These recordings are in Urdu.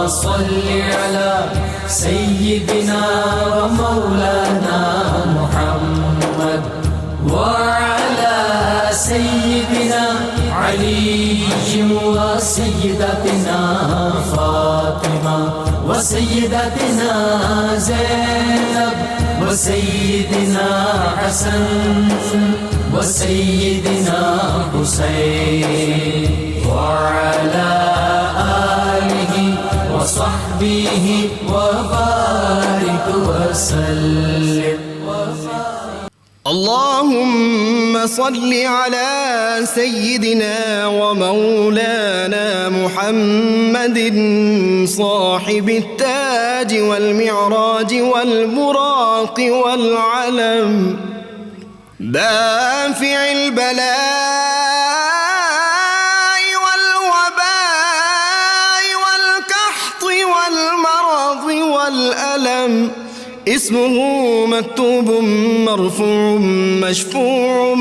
صل على سيدنا ومولانا محمد وعلى سيدنا علي وسيدتنا فاطمة وسيدتنا زينب وسيدنا حسن وسيدنا حسين وعلى آله وصحبه وبارك وسلم. اللهم صل على سيدنا ومولانا محمد صاحب التاج والمعراج والبراق والعلم دافع البلاء والوباء والقحط والمرض والألم اسمه مكتوب مرفوع مشفوع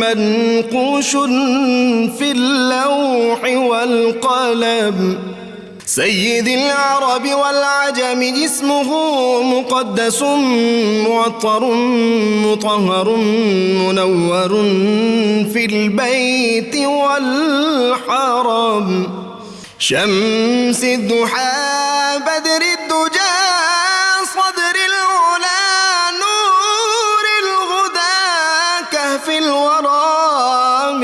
منقوش في اللوح والقلم سيد العرب والعجم اسمه مقدس معطر مطهر منور في البيت والحرم شمس الضحى بدر الدجى صدر العلا نور الهدى كهف الورى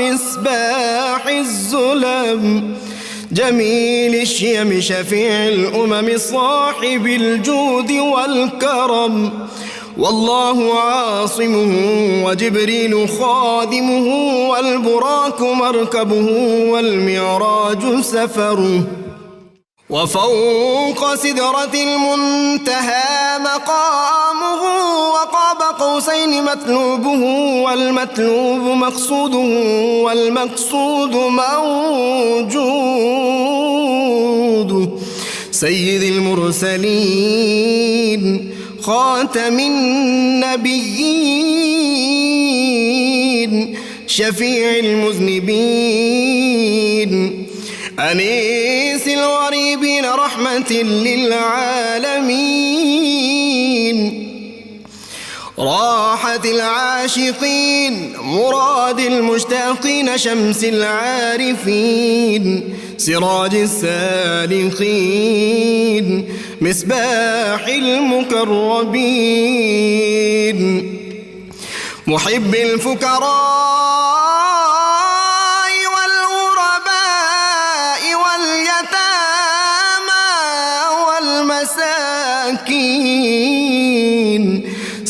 مصباح الظلم جميل الشيم شفيع الأمم صاحب الجود والكرم والله عاصمه وجبريل خادمه والبراك مركبه والمعراج سفره وفوق سدرة المنتهى مقامه وقاب قوسين مطلوبه والمطلوب مقصوده والمقصود موجود سيد المرسلين خاتم النبيين شفيع المذنبين أنيس الغريبين رحمة للعالمين راحة العاشقين مراد المشتاقين شمس العارفين سراج السالخين مصباح المقربين محب الفقراء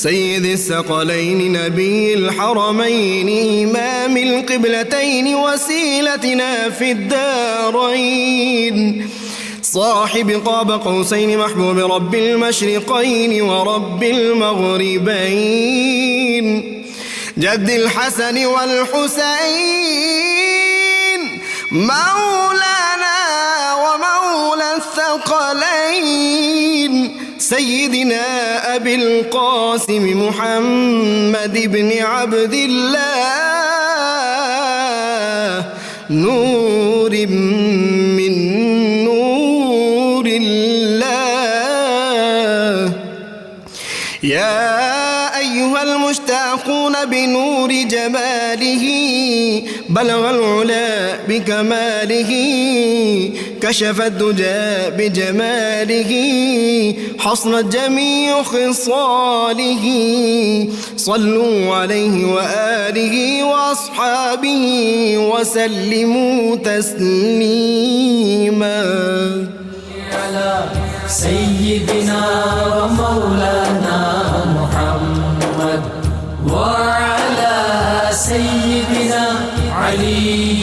سيد الثقلين نبي الحرمين إمام القبلتين وسيلتنا في الدارين صاحب قاب قوسين محبوب رب المشرقين ورب المغربين جد الحسن والحسين مولانا ومولى الثقلين سيدنا أبي القاسم محمد بن عبد الله نور من نور الله يا أيها المشتاقون بنور جماله بلغ العلا بكماله كشف الدجى بجماله حصنت جميع خصاله صلوا عليه وآله وأصحابه وسلموا تسليما على سيدنا ومولانا محمد وعلى سيدنا علي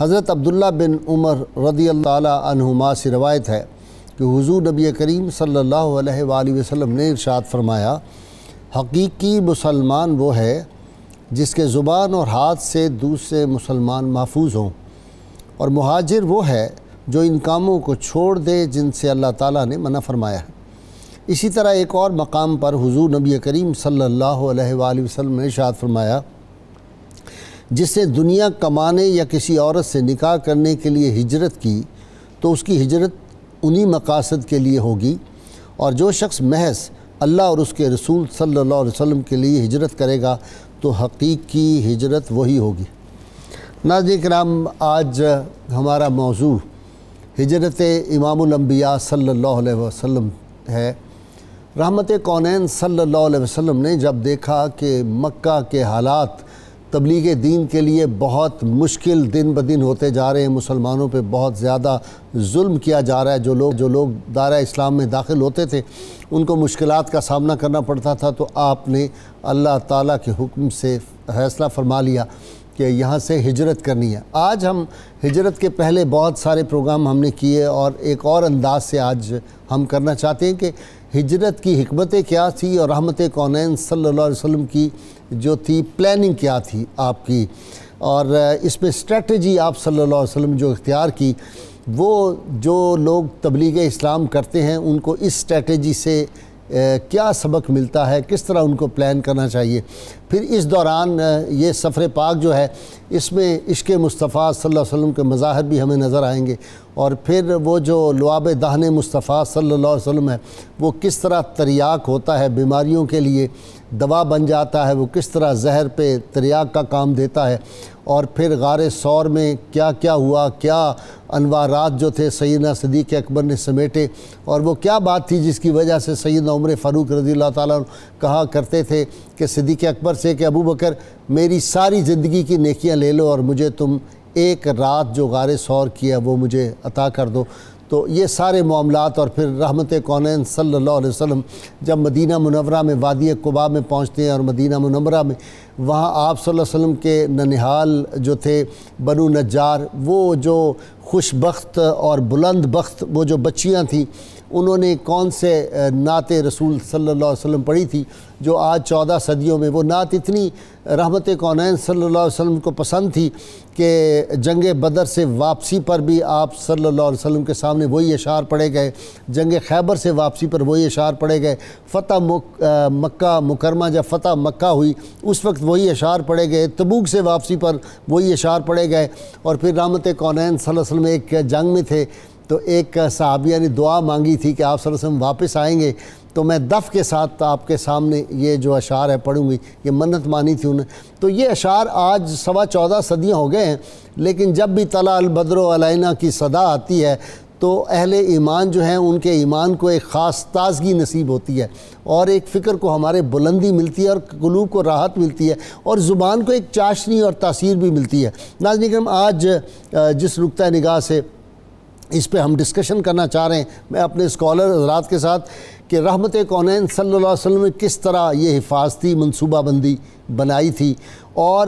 حضرت عبداللہ بن عمر رضی اللہ تعالیٰ عنہما سے روایت ہے کہ حضور نبی کریم صلی اللہ علیہ وآلہ وسلم نے ارشاد فرمایا، حقیقی مسلمان وہ ہے جس کے زبان اور ہاتھ سے دوسرے مسلمان محفوظ ہوں، اور مہاجر وہ ہے جو ان کاموں کو چھوڑ دے جن سے اللہ تعالیٰ نے منع فرمایا ہے۔ اسی طرح ایک اور مقام پر حضور نبی کریم صلی اللہ علیہ وآلہ وسلم نے ارشاد فرمایا، جس نے دنیا کمانے یا کسی عورت سے نکاح کرنے کے لیے ہجرت کی تو اس کی ہجرت انہی مقاصد کے لیے ہوگی، اور جو شخص محض اللہ اور اس کے رسول صلی اللہ علیہ وسلم کے لیے ہجرت کرے گا تو حقیقی ہجرت وہی ہوگی۔ ناظرین کرام، آج ہمارا موضوع ہجرت امام الانبیاء صلی اللہ علیہ وسلم ہے۔ رحمت کونین صلی اللہ علیہ وسلم نے جب دیکھا کہ مکہ کے حالات تبلیغ دین کے لیے بہت مشکل دن بدن ہوتے جا رہے ہیں، مسلمانوں پہ بہت زیادہ ظلم کیا جا رہا ہے، جو لوگ دائرہ اسلام میں داخل ہوتے تھے ان کو مشکلات کا سامنا کرنا پڑتا تھا، تو آپ نے اللہ تعالیٰ کے حکم سے فیصلہ فرما لیا کہ یہاں سے ہجرت کرنی ہے۔ آج ہم ہجرت کے پہلے بہت سارے پروگرام ہم نے کیے، اور ایک اور انداز سے آج ہم کرنا چاہتے ہیں کہ ہجرت کی حکمتیں کیا تھی اور رحمت کونین صلی اللہ علیہ وسلم کی جو تھی پلاننگ کیا تھی آپ کی، اور اس میں اسٹریٹجی آپ صلی اللہ علیہ وسلم جو اختیار کی، وہ جو لوگ تبلیغ اسلام کرتے ہیں ان کو اس اسٹریٹجی سے کیا سبق ملتا ہے، کس طرح ان کو پلان کرنا چاہیے۔ پھر اس دوران یہ سفر پاک جو ہے اس میں عشق مصطفیٰ صلی اللہ علیہ وسلم کے مظاہر بھی ہمیں نظر آئیں گے، اور پھر وہ جو لعاب دہن مصطفیٰ صلی اللہ علیہ وسلم ہے وہ کس طرح تریاق ہوتا ہے، بیماریوں کے لیے دوا بن جاتا ہے، وہ کس طرح زہر پہ تریاق کا کام دیتا ہے، اور پھر غار ثور میں کیا کیا ہوا، کیا انوارات جو تھے سیدنا صدیق اکبر نے سمیٹے، اور وہ کیا بات تھی جس کی وجہ سے سیدنا عمر فاروق رضی اللہ تعالیٰ عنہ کہا کرتے تھے کہ صدیق اکبر سے کہ ابو بکر میری ساری زندگی کی نیکیاں لے لو اور مجھے تم ایک رات جو غار ثور کی ہے وہ مجھے عطا کر دو۔ تو یہ سارے معاملات، اور پھر رحمت کونین صلی اللہ علیہ وسلم جب مدینہ منورہ میں وادی قباء میں پہنچتے ہیں، اور مدینہ منورہ میں وہاں آپ صلی اللہ علیہ وسلم کے ننہال جو تھے بنو نجار، وہ جو خوش بخت اور بلند بخت وہ جو بچیاں تھیں، انہوں نے کون سے نعت رسول صلی اللہ علیہ وسلم پڑھی تھی جو آج 14 صدیوں میں وہ نعت اتنی رحمت کونین صلی اللہ علیہ وسلم کو پسند تھی کہ جنگ بدر سے واپسی پر بھی آپ صلی اللہ علیہ وسلم کے سامنے وہی اشعار پڑھے گئے، جنگ خیبر سے واپسی پر وہی اشعار پڑھے گئے، فتح مکہ مکرمہ جب فتح مکہ ہوئی اس وقت وہی اشعار پڑھے گئے، تبوک سے واپسی پر وہی اشعار پڑھے گئے، اور پھر رحمت کونین صلی اللہ علیہ وسلم ایک جنگ میں تھے تو ایک صحابیہ نے دعا مانگی تھی کہ آپ صلی اللہ علیہ وسلم واپس آئیں گے تو میں دف کے ساتھ آپ کے سامنے یہ جو اشعار ہے پڑھوں گی، یہ منت مانی تھی انہیں۔ تو یہ اشعار آج 14.25 صدیاں ہو گئے ہیں، لیکن جب بھی طلع البدر علینا کی صدا آتی ہے تو اہل ایمان جو ہیں ان کے ایمان کو ایک خاص تازگی نصیب ہوتی ہے، اور ایک فکر کو ہمارے بلندی ملتی ہے، اور قلوب کو راحت ملتی ہے، اور زبان کو ایک چاشنی اور تاثیر بھی ملتی ہے۔ ناظرین کرام، آج جس نقطہ نگاہ سے اس پہ ہم ڈسکشن کرنا چاہ رہے ہیں میں اپنے اسکالر حضرات کے ساتھ، کہ رحمت کونین صلی اللہ علیہ وسلم نے کس طرح یہ حفاظتی منصوبہ بندی بنائی تھی، اور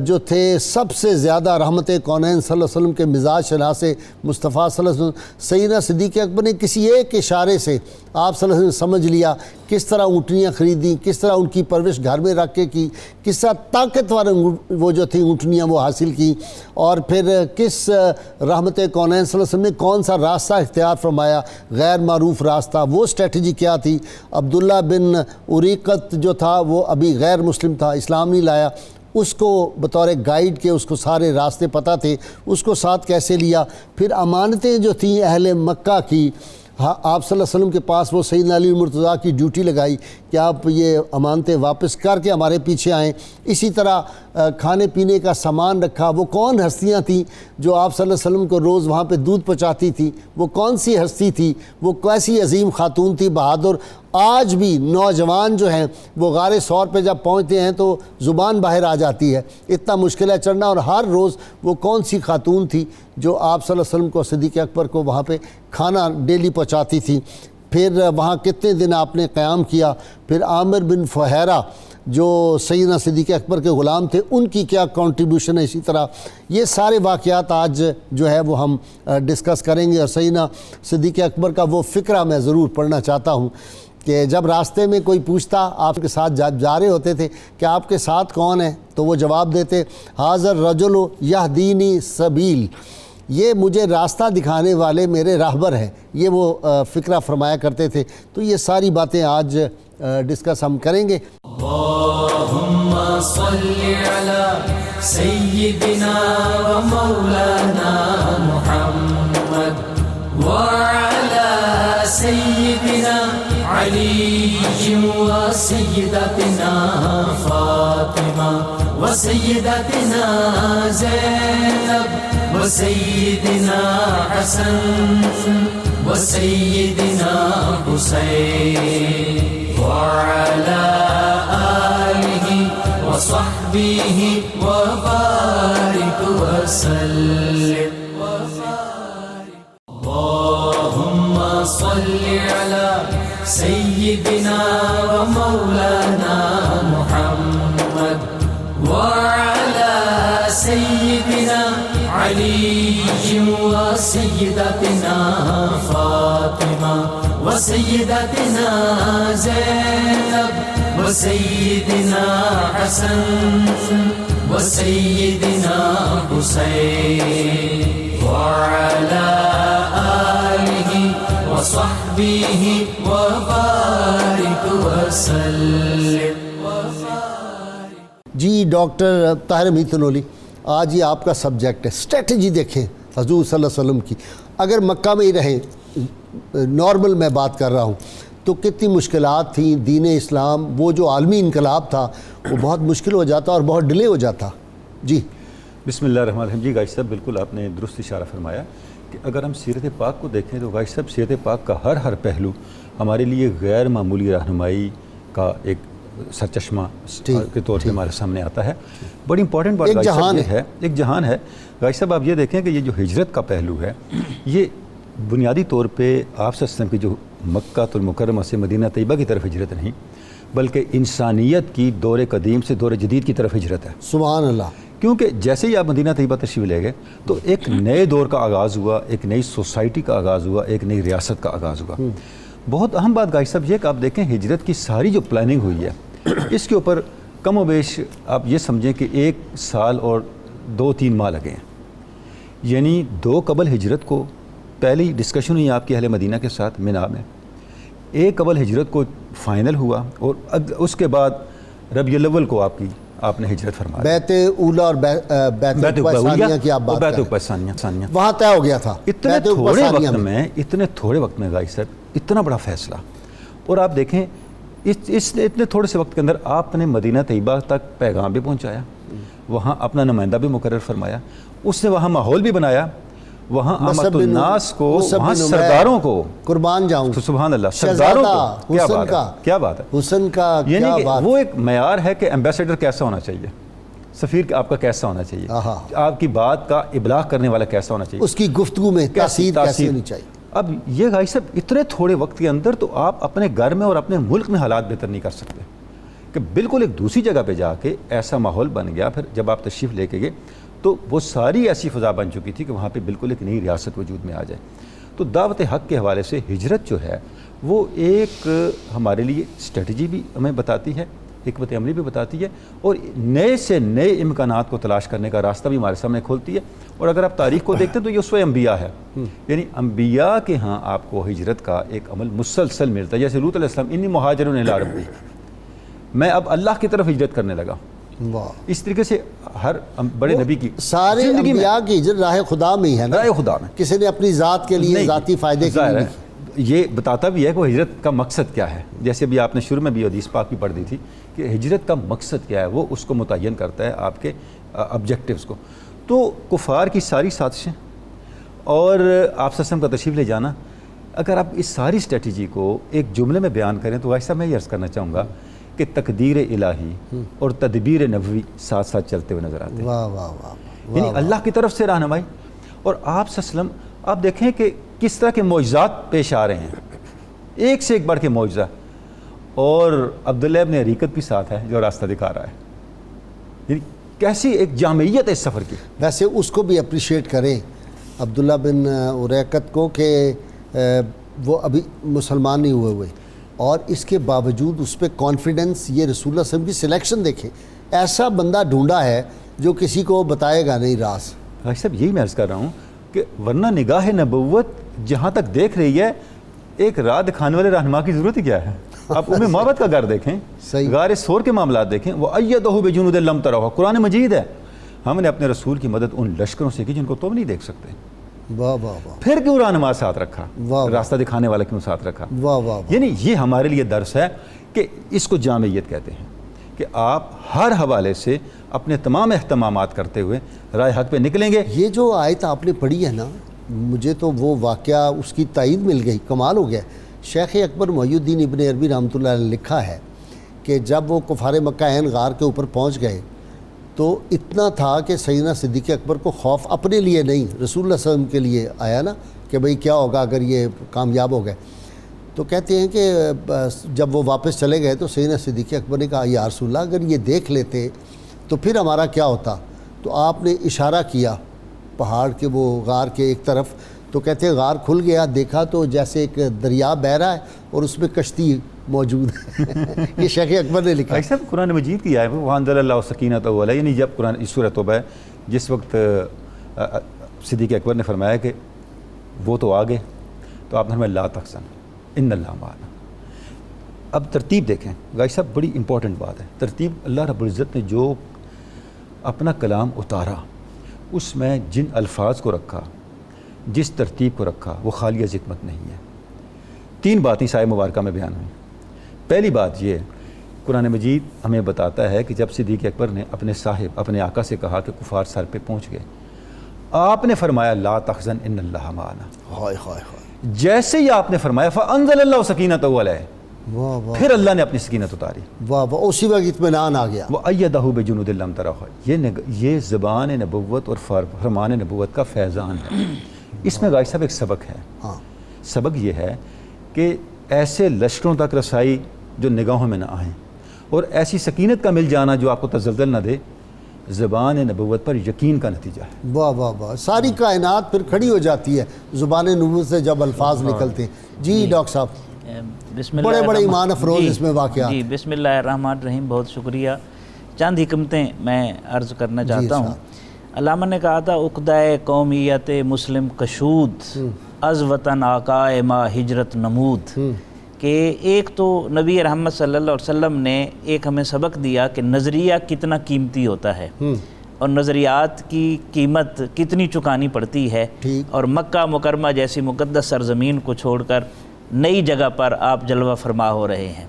جو تھے سب سے زیادہ رحمت کونین صلی اللہ علیہ وسلم کے مزاج شناس مصطفیٰ صلی اللہ علیہ وسلم سیدنا صدیق اکبر نے کسی ایک اشارے سے آپ صلی اللہ علیہ وسلم سمجھ لیا کس طرح اونٹنیاں خریدیں، کس طرح ان کی پرورش گھر میں رکھ کے کی، کس طرح طاقتور وہ جو تھیں اونٹنیاں وہ حاصل کی، اور پھر کس رحمت کونین صلی اللہ علیہ وسلم نے کون سا راستہ اختیار فرمایا، غیر معروف راستہ، وہ اسٹریٹجی کیا تھی۔ عبداللہ بن اریقت جو تھا وہ ابھی غیر مسلم تھا، اسلام نہیں لایا، اس کو بطور گائیڈ کے اس کو سارے راستے پتہ تھے، اس کو ساتھ کیسے لیا۔ پھر امانتیں جو تھیں اہل مکہ کی، آپ صلی اللہ علیہ وسلم کے پاس وہ سیدنا علی مرتضیٰ کی ڈیوٹی لگائی کہ آپ یہ امانتیں واپس کر کے ہمارے پیچھے آئیں۔ اسی طرح کھانے پینے کا سامان رکھا، وہ کون ہستیاں تھیں جو آپ صلی اللہ علیہ وسلم کو روز وہاں پہ دودھ پہنچاتی تھی، وہ کون سی ہستی تھی، وہ کیسی عظیم خاتون تھی بہادر۔ آج بھی نوجوان جو ہیں وہ غار ثور پہ جب پہنچتے ہیں تو زبان باہر آ جاتی ہے، اتنا مشکل ہے چڑھنا، اور ہر روز وہ کون سی خاتون تھی جو آپ صلی اللہ علیہ وسلم کو صدیق اکبر کو وہاں پہ کھانا ڈیلی پہنچاتی تھی۔ پھر وہاں کتنے دن آپ نے قیام کیا۔ پھر عامر بن فہیرہ جو سیدنا صدیق اکبر کے غلام تھے ان کی کیا کنٹریبیوشن ہے، اسی طرح یہ سارے واقعات آج جو ہے وہ ہم ڈسکس کریں گے۔ اور سیدنا صدیق اکبر کا وہ فقرہ میں ضرور پڑھنا چاہتا ہوں کہ جب راستے میں کوئی پوچھتا آپ کے ساتھ جا رہے ہوتے تھے کہ آپ کے ساتھ کون ہے، تو وہ جواب دیتے حاضر رجل یہدینی سبیل، یہ مجھے راستہ دکھانے والے میرے راہبر ہیں، یہ وہ فقرہ فرمایا کرتے تھے۔ تو یہ ساری باتیں آج ڈسکس ہم کریں گے۔ اللہم صلی علی سیدنا و مولانا محمد وعلی سیدنا علی و سیدتنا فاطمہ و سیدتنا زینب و سیدنا حسن و سیدنا حسین وعلى آله وصحبه وبارك وسلم اللهم صل على سيدنا ومولانا محمد وعلى سيدنا علي وسيدتنا فاطمة وسيدتنا زينب وسيدنا حسن وسيدنا حسين وعلى آله وصحبه وبارك وسلم۔ جی ڈاکٹر طاہر امین تنولی، آج یہ آپ کا سبجیکٹ ہے، اسٹریٹجی دیکھیں حضور صلی اللہ علیہ وسلم کی۔ اگر مکہ میں ہی رہیں، نارمل میں بات کر رہا ہوں، تو کتنی مشکلات تھیں۔ دین اسلام وہ جو عالمی انقلاب تھا وہ بہت مشکل ہو جاتا اور بہت ڈیلے ہو جاتا۔ جی بسم اللہ الرحمن الرحیم۔ جی غازی صاحب بالکل آپ نے درست اشارہ فرمایا کہ اگر ہم سیرت پاک کو دیکھیں تو غازی صاحب سیرت پاک کا ہر پہلو ہمارے لیے غیر معمولی رہنمائی کا ایک سرچشمہ کے طور پہ ہمارے سامنے آتا ہے۔ بڑی امپورٹنٹ بات غازی صاحب یہ ہے، ایک جہان ہے۔ غازی صاحب آپ یہ دیکھیں کہ یہ جو ہجرت کا پہلو ہے، یہ بنیادی طور پہ آپ صلی اللہ علیہ وسلم کی جو مکہ المکرمہ سے مدینہ طیبہ کی طرف ہجرت نہیں، بلکہ انسانیت کی دور قدیم سے دور جدید کی طرف ہجرت ہے۔ سبحان اللہ۔ کیونکہ جیسے ہی آپ مدینہ طیبہ تشریف لے گئے تو ایک نئے دور کا آغاز ہوا، ایک نئی سوسائٹی کا آغاز ہوا، ایک نئی ریاست کا آغاز ہوا۔ بہت اہم بات غازی صاحب یہ کہ آپ دیکھیں ہجرت کی ساری جو پلاننگ ہوئی ہے اس کے اوپر کم و بیش آپ یہ سمجھیں کہ 1 سال اور 2-3 ماہ لگے ہیں۔ یعنی 2 قبل ہجرت کو پہلی ڈسکشن ہوئی آپ کے اہل مدینہ کے ساتھ مینا میں، 1 قبل ہجرت کو فائنل ہوا، اور اس کے بعد ربیع الاول کو آپ نے ہجرت فرمایا۔ بیت اولا اور بیت ثانیہ کی آپ بات بیت کریں، ثانیہ وہاں طے ہو گیا تھا۔ اتنے تھوڑے وقت میں غازی صاحب اتنا بڑا فیصلہ، اور آپ دیکھیں اتنے تھوڑے سے وقت کے اندر آپ نے مدینہ طیبہ تک پیغام بھی پہنچایا، وہاں اپنا نمائندہ بھی مقرر فرمایا، اس نے وہاں ماحول بھی بنایا، وہاں عامت الناس کو، وہاں سرداروں کو قربان جاؤں، سبحان اللہ، سرداروں کو کیا بات ہے حسن کا، یعنی کہ وہ ایک معیار ہے کہ ایمبیسیڈر کیسا ہونا چاہیے، سفیر آپ کا کیسا ہونا چاہیے، آپ کی بات کا ابلاغ کرنے والا کیسا ہونا چاہیے، اس کی گفتگو میں تاثیر کیسی ہونی چاہیے۔ اب یہ غازی صاحب اتنے تھوڑے وقت کے اندر تو آپ اپنے گھر میں اور اپنے ملک میں حالات بہتر نہیں کر سکتے، کہ بالکل ایک دوسری جگہ پہ جا کے ایسا ماحول بن گیا۔ پھر جب آپ تشریف لے کے گئے تو وہ ساری ایسی فضا بن چکی تھی کہ وہاں پہ بالکل ایک نئی ریاست وجود میں آ جائے۔ تو دعوت حق کے حوالے سے ہجرت جو ہے وہ ایک ہمارے لیے اسٹریٹجی بھی ہمیں بتاتی ہے، حکمت عملی بھی بتاتی ہے، اور نئے سے نئے امکانات کو تلاش کرنے کا راستہ بھی ہمارے سامنے کھولتی ہے۔ اور اگر آپ تاریخ کو دیکھتے ہیں تو یہ اسوہ انبیاء ہے، یعنی انبیاء کے ہاں آپ کو ہجرت کا ایک عمل مسلسل ملتا ہے۔ جیسے لوط علیہ السلام انی مہاجر الی ربی، میں اب اللہ کی طرف ہجرت کرنے لگا۔ اس طریقے سے ہر بڑے نبی کی سارے انبیاء کی ہجرت راہ خدا میں ہی ہے نا، راہ خدا میں، کسی نے اپنی ذات کے لیے، ذاتی فائدے کے لیے یہ بتاتا بھی ہے کہ وہ ہجرت کا مقصد کیا ہے۔ جیسے ابھی آپ نے شروع میں بھی حدیث پاک بھی پڑھ دی تھی کہ ہجرت کا مقصد کیا ہے، وہ اس کو متعین کرتا ہے آپ کے آبجیکٹیوز کو۔ تو کفار کی ساری سازشیں اور آپ وسلم کا تشریف لے جانا، اگر آپ اس ساری اسٹریٹجی کو ایک جملے میں بیان کریں تو غازی صاحب میں یہ عرض کرنا چاہوں گا کہ تقدیر الہی اور تدبیر نبوی ساتھ ساتھ چلتے ہوئے نظر آتے ہیں۔ واہ واہ واہ، یعنی اللہ کی طرف سے رہنمائی، اور آپ صلی اللہ علیہ وسلم آپ دیکھیں کہ کس طرح کے معجزات پیش آ رہے ہیں، ایک سے ایک بڑھ کے معجزہ، اور عبداللہ ابن ریکت بھی ساتھ ہے جو راستہ دکھا رہا ہے. یعنی کیسی ایک جامعیت ہے اس سفر کی. ویسے اس کو بھی اپریشیٹ کریں عبداللہ بن اریکت کو کہ وہ ابھی مسلمان نہیں ہوئے اور اس کے باوجود اس پہ کانفیڈنس. یہ رسول اللہ صلی اللہ علیہ وسلم کی سلیکشن دیکھیں, ایسا بندہ ڈھونڈا ہے جو کسی کو بتائے گا نہیں راز. بھائی صاحب یہی میں عرض کر رہا ہوں کہ ورنہ نگاہ نبوت جہاں تک دیکھ رہی ہے ایک راہ دکھانے والے رہنما کی ضرورت ہی کیا ہے. آپ ام محبت کا گھر دیکھیں, غار ثور کے معاملات دیکھیں, وہ ایدہ بجنود لم تروا, قرآن مجید ہے. ہم نے اپنے رسول کی مدد ان لشکروں سے کی جن کو تم نہیں دیکھ سکتے. واہ واہ واہ, پھر کیوں رہنما ساتھ رکھا, واہ. راستہ دکھانے والا کیوں ساتھ رکھا. واہ واہ واہ. یعنی یہ ہمارے لیے درس ہے کہ اس کو جامعیت کہتے ہیں کہ آپ ہر حوالے سے اپنے تمام اہتمامات کرتے ہوئے رائے حق پہ نکلیں گے. یہ جو آیت آپ نے پڑھی ہے نا, مجھے تو وہ واقعہ اس کی تائید مل گئی, کمال ہو گیا. شیخ اکبر محی الدین ابن عربی رحمۃ اللہ علیہ نے لکھا ہے کہ جب وہ کفار مکہ عین غار کے اوپر پہنچ گئے تو اتنا تھا کہ سیدنا صدیق اکبر کو خوف اپنے لیے نہیں رسول اللہ صلی اللہ علیہ وسلم کے لیے آیا نا کہ بھئی کیا ہوگا اگر یہ کامیاب ہو گئے. تو کہتے ہیں کہ جب وہ واپس چلے گئے تو سیدنا صدیق اکبر نے کہا یا رسول اللہ اگر یہ دیکھ لیتے تو پھر ہمارا کیا ہوتا. تو آپ نے اشارہ کیا پہاڑ کے وہ غار کے ایک طرف, تو کہتے ہیں غار کھل گیا, دیکھا تو جیسے ایک دریا بہہ رہا ہے اور اس میں کشتی موجود ہے. یہ شیخ اکبر نے لکھا. ایسا قرآن مجید کی ہے وَأَنزَلَ اللَّهُ سَكِينَتَهُ عَلَيْهِ, یعنی جب قرآن اس سورۃ توبہ جس وقت صدیق اکبر نے فرمایا کہ وہ تو آگے, تو آپ نے فرمایا لا تحزن ان اللہ معنا. اب ترتیب دیکھیں غازی صاحب, بڑی امپورٹنٹ بات ہے ترتیب. اللہ رب العزت نے جو اپنا کلام اتارا اس میں جن الفاظ کو رکھا, جس ترتیب کو رکھا, وہ خالی حکمت نہیں ہے. 3 باتیں سایہ مبارکہ میں بیان ہوئیں. پہلی بات یہ قرآن مجید ہمیں بتاتا ہے کہ جب صدیق اکبر نے اپنے صاحب اپنے آقا سے کہا کہ کفار سر پہ پہنچ گئے, آپ نے فرمایا لا تحزن ان اللہ معنا. ہائے ہائے ہائے, جیسے ہی آپ نے فرمایا فانزل اللہ سکینتہ علیہ, واہ واہ پھر اللہ نے اپنی سکینت اتاری. واہ واہ, اسی وقت اطمینان آ گیا. وہ ایدہ بجنود لم تروا, یہ زبان نبوت اور فرمان نبوت کا فیضان ہے. اس میں غازی صاحب ایک سبق ہے. ہاں, سبق یہ ہے کہ ایسے لشکروں تک رسائی جو نگاہوں میں نہ آئیں اور ایسی سکینت کا مل جانا جو آپ کو تزلزل نہ دے, زبان نبوت پر یقین کا نتیجہ ہے. واہ واہ واہ, ساری کائنات پھر کھڑی ہو جاتی ہے زبان نبوت سے جب الفاظ نکلتے ہیں. جی ڈاکٹر صاحب, بسم اللہ بڑے ایمان افروز اس میں واقعات. جی بسم اللہ الرحمن الرحیم, بہت شکریہ. چند حکمتیں میں عرض کرنا چاہتا ہوں. علامہ نے کہا تھا عقدۂ قومیت مسلم کشود از وطن آقائے ما ہجرت نمود, کہ ایک تو نبی رحمت صلی اللہ علیہ وسلم نے ایک ہمیں سبق دیا کہ نظریہ کتنا قیمتی ہوتا ہے اور نظریات کی قیمت کتنی چکانی پڑتی ہے, اور مکہ مکرمہ جیسی مقدس سرزمین کو چھوڑ کر نئی جگہ پر آپ جلوہ فرما ہو رہے ہیں.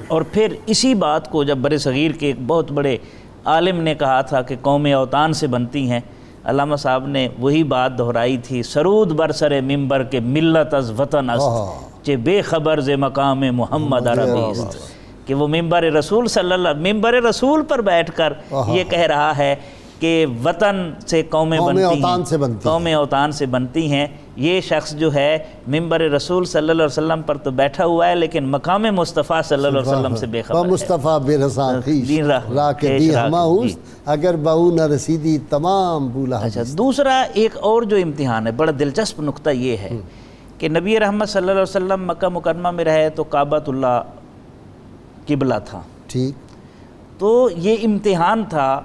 اور پھر اسی بات کو جب بر صغیر کے ایک بہت بڑے عالم نے کہا تھا کہ قومیں اوطان سے بنتی ہیں, علامہ صاحب نے وہی بات دہرائی تھی, سرود برسر ممبر کے ملت از وطن است چے بے خبر ز مقام محمد عربی است, کہ وہ ممبر رسول صلی اللہ ممبر رسول پر بیٹھ کر یہ کہہ رہا ہے کہ وطن سے قومیں بنتی ہیں, قومیں اوطان سے بنتی ہیں. یہ شخص جو ہے ممبر رسول صلی اللہ علیہ وسلم پر تو بیٹھا ہوا ہے لیکن مقام مصطفیٰ صلی اللہ علیہ وسلم سے بے خبر ہے. مصطفیٰ بے رساں خیش راہ کے دی ہماؤس اگر بہو نہ رسیدی تمام بولا. اچھا, دوسرا ایک اور جو امتحان ہے, بڑا دلچسپ نقطہ یہ ہے کہ نبی رحمت صلی اللہ علیہ وسلم مکہ مکرمہ میں رہے تو کعبۃ اللہ قبلہ تھا. ٹھیک, تو یہ امتحان تھا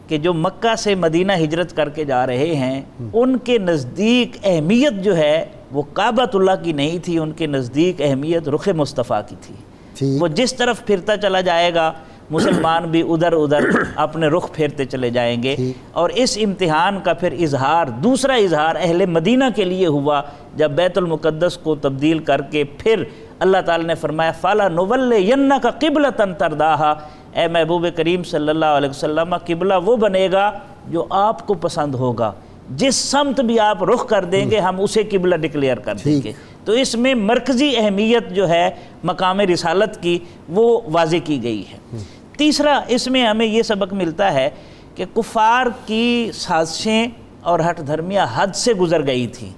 کہ جو مکہ سے مدینہ ہجرت کر کے جا رہے ہیں ان کے نزدیک اہمیت جو ہے وہ کعبۃ اللہ کی نہیں تھی, ان کے نزدیک اہمیت رخ مصطفیٰ کی تھی. وہ جس طرف پھرتا چلا جائے گا مسلمان بھی ادھر ادھر اپنے رخ پھیرتے چلے جائیں گے. اور اس امتحان کا پھر اظہار, دوسرا اظہار اہل مدینہ کے لیے ہوا جب بیت المقدس کو تبدیل کر کے پھر اللہ تعالی نے فرمایا فَلَا نُوَلِّيَنَّكَ قِبْلَةً تَرْضَاهَا, اے محبوب کریم صلی اللہ علیہ وسلم قبلہ وہ بنے گا جو آپ کو پسند ہوگا, جس سمت بھی آپ رخ کر دیں گے ہم اسے قبلہ ڈکلیئر کر دیں گے. تو اس میں مرکزی اہمیت جو ہے مقام رسالت کی وہ واضح کی گئی ہے. تیسرا اس میں ہمیں یہ سبق ملتا ہے کہ کفار کی سازشیں اور ہٹ دھرمیاں حد سے گزر گئی تھیں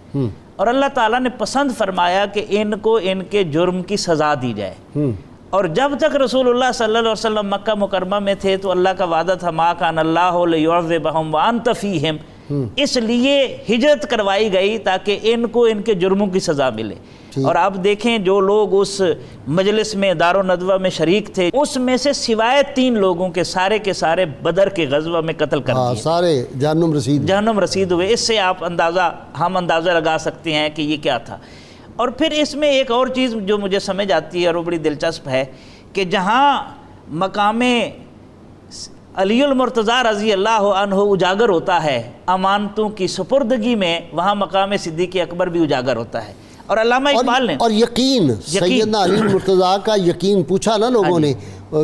اور اللہ تعالیٰ نے پسند فرمایا کہ ان کو ان کے جرم کی سزا دی جائے. اور جب تک رسول اللہ صلی اللہ علیہ وسلم مکہ مکرمہ میں تھے تو اللہ کا وعدہ تھا ما کان اللہ لیعذبہم وانت فیہم، اس لیے ہجرت کروائی گئی تاکہ ان کو ان کے جرموں کی سزا ملے۔ اور آپ دیکھیں جو لوگ اس مجلس میں دار و ندوہ میں شریک تھے، اس میں سے سوائے 3 لوگوں کے سارے بدر کے غزوہ میں قتل کر دیے، سارے جہنم رسید ہوئے۔ اس سے ہم اندازہ لگا سکتے ہیں کہ یہ کیا تھا۔ اور پھر اس میں ایک اور چیز جو مجھے سمجھ آتی ہے اور وہ بڑی دلچسپ ہے کہ جہاں مقام علی المرتضیٰ رضی اللہ عنہ اجاگر ہوتا ہے امانتوں کی سپردگی میں، وہاں مقام صدیق اکبر بھی اجاگر ہوتا ہے۔ اور علامہ اقبال نے اور یقین سیدنا علی المرتضیٰ کا یقین پوچھا نا لوگوں نے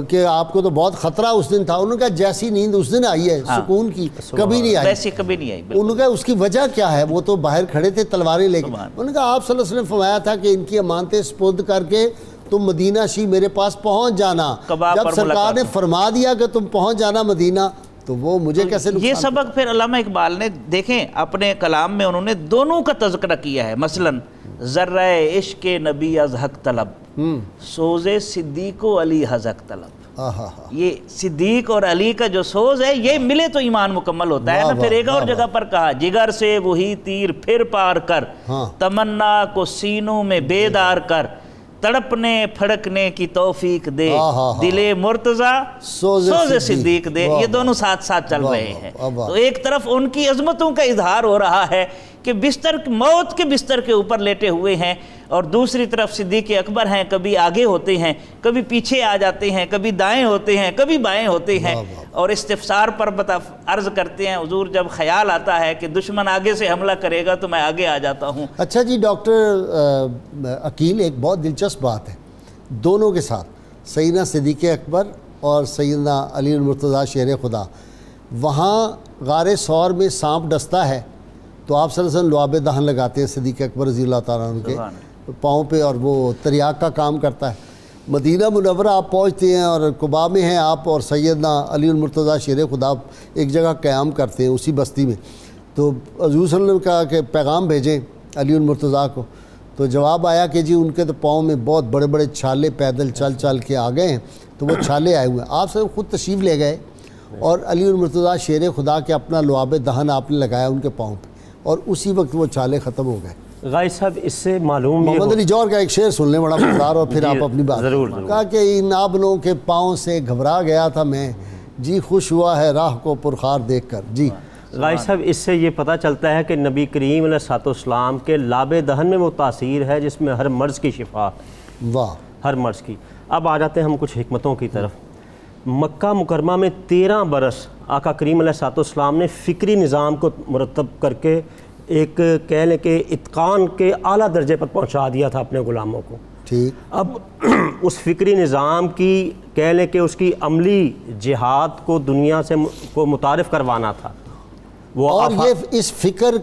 کہ آپ کو تو بہت خطرہ اس دن تھا، انہوں نے کہا جیسی نیند اس دن آئی ہے سکون کی کبھی نہیں آئی، ویسی کبھی نہیں آئی۔ انہوں نے کہا اس کی وجہ کیا ہے، وہ تو باہر کھڑے تھے تلواریں لے کے، انہوں نے کہا آپ صلی اللہ علیہ وسلم نے فرمایا تھا کہ ان کی امانتیں سپرد کر کے تم مدینہ شی میرے پاس پہنچ جانا، جب سرکار نے فرما دیا کہ تم پہنچ جانا مدینہ تو وہ مجھے کیسے یہ سبق پھر علامہ اقبال نے دیکھیں اپنے کلام میں انہوں نے دونوں کا تذکرہ کیا ہے۔ مثلاً ذرہ عشق نبی از حق طلب، سوز صدیق و علی از حق طلب، یہ صدیق اور علی کا جو سوز ہے یہ ملے تو ایمان مکمل ہوتا ہے نا۔ پھر ایک اور جگہ پر کہا جگر سے وہی تیر پھر پار کر، تمنا کو سینوں میں بیدار کر، تڑپنے پھڑکنے کی توفیق دے، دل مرتضیٰ سوز صدیق دے۔ یہ دونوں ساتھ ساتھ چل رہے ہیں۔ تو ایک طرف ان کی عظمتوں کا اظہار ہو رہا ہے کہ موت کے بستر کے اوپر لیٹے ہوئے ہیں، اور دوسری طرف صدیق اکبر ہیں، کبھی آگے ہوتے ہیں کبھی پیچھے آ جاتے ہیں، کبھی دائیں ہوتے ہیں کبھی بائیں ہوتے ہیں، اور استفسار پر عرض کرتے ہیں حضور جب خیال آتا ہے کہ دشمن آگے سے حملہ کرے گا تو میں آگے آ جاتا ہوں۔ اچھا جی ڈاکٹر عقیل، ایک بہت دلچسپ بات ہے دونوں کے ساتھ، سیدنا صدیق اکبر اور سیدنا علی المرتضیٰ شیر خدا، وہاں غار ثور میں سانپ ڈستا ہے تو آپ صلی اللہ علیہ وسلم لعاب دہن لگاتے ہیں صدیق اکبر رضی اللہ تعالیٰ عنہ کے پاؤں پہ، اور وہ تریاق کا کام کرتا ہے۔ مدینہ منورہ آپ پہنچتے ہیں اور قباء میں ہیں آپ، اور سیدنا علی المرتضیٰ شیر خدا ایک جگہ قیام کرتے ہیں اسی بستی میں، تو حضور صلی اللہ علیہ وسلم نے کہا کہ پیغام بھیجیں علی المرتضیٰ کو، تو جواب آیا کہ جی ان کے تو پاؤں میں بہت بڑے بڑے چھالے پیدل چل کے آ گئے ہیں، تو وہ چھالے آئے ہوئے ہیں۔ آپ سے خود تشریف لے گئے اور علی المرتضیٰ شیر خدا کے اپنا لعاب دہن آپ نے لگایا ان کے پاؤں پہ، اور اسی وقت وہ چھالے ختم ہو گئے۔ غازی صاحب اس سے معلوم محمد علی جوہر کا ایک شعر سن لیں بڑا مزدار، اور پھر آپ اپنی بات ضرور کہا کہ ان آبلوں کے پاؤں سے گھبرا گیا تھا میں، جی خوش ہوا ہے راہ کو پرخار دیکھ کر۔ جی غازی صاحب اس سے یہ پتہ چلتا ہے کہ نبی کریم علیہ الصلوۃ والسلام کے لعاب دہن میں وہ تاثیر ہے جس میں ہر مرض کی شفا ہے، واہ، ہر مرض کی۔ اب آ جاتے ہیں ہم کچھ حکمتوں کی طرف۔ مکہ مکرمہ میں 13 برس آقا کریم علیہ الصلوۃ والسلام نے فکری نظام کو مرتب کر کے ایک کہہ لیں کہ اتقان کے اعلیٰ درجے پر پہنچا دیا تھا اپنے غلاموں کو۔ ٹھیک، اب اس فکری نظام کی کہہ لیں کہ اس کی عملی جہاد کو دنیا سے کو متعارف کروانا تھا، وہ اور یہ اس فکر